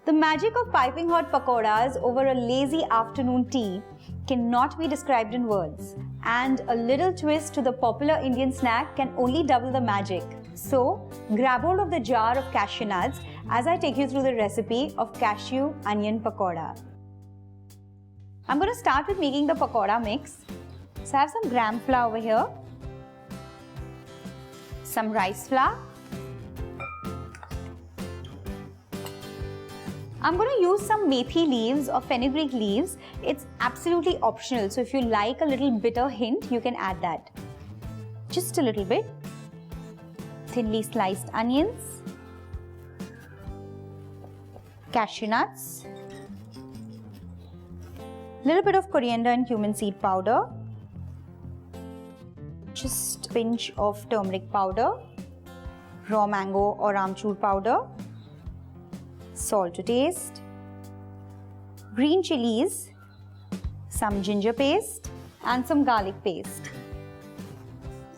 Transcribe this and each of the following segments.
The magic of piping hot pakoras over a lazy afternoon tea cannot be described in words, and a little twist to the popular Indian snack can only double the magic. So, grab hold of the jar of cashew nuts as I take you through the recipe of cashew onion pakoda. I'm going to start with making the pakoda mix. So I have some gram flour over here, some rice flour. I'm going to use some methi leaves or fenugreek leaves. It's absolutely optional, so if you like a little bitter hint, you can add that. Just a little bit. Thinly sliced onions, cashew nuts, little bit of coriander and cumin seed powder, just a pinch of turmeric powder, raw mango or amchur powder, salt to taste, green chillies, some ginger paste and some garlic paste.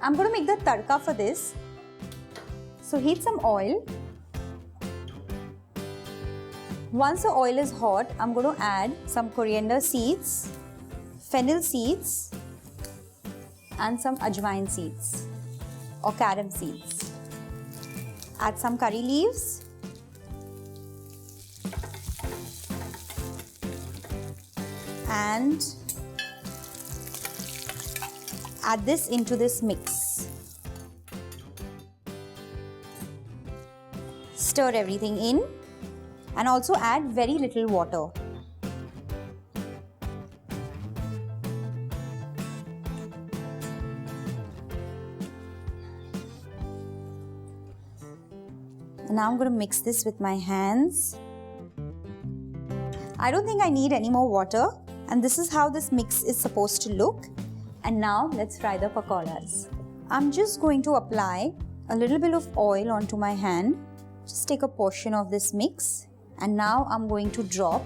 I'm going to make the tadka for this. So heat some oil. Once the oil is hot, I'm going to add some coriander seeds, fennel seeds and some ajwain seeds or carom seeds. Add some curry leaves. And add this into this mix. Stir everything in and also add very little water. And now I'm going to mix this with my hands. I don't think I need any more water, and this is how this mix is supposed to look. And now let's fry the pakoras. I'm just going to apply a little bit of oil onto my hand. Just take a portion of this mix, and now I'm going to drop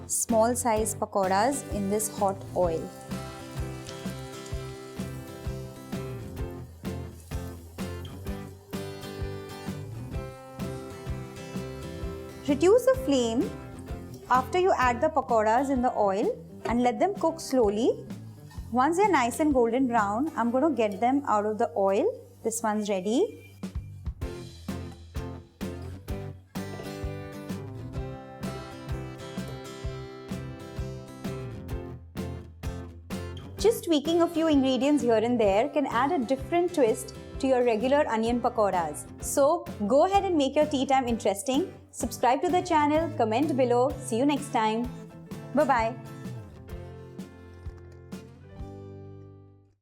small size pakoras in this hot oil. Reduce the flame after you add the pakoras in the oil and let them cook slowly. Once they're nice and golden brown, I'm going to get them out of the oil. This one's ready. Just tweaking a few ingredients here and there can add a different twist to your regular onion pakoras. So go ahead and make your tea time interesting. Subscribe to the channel, comment below. See you next time. Bye-bye.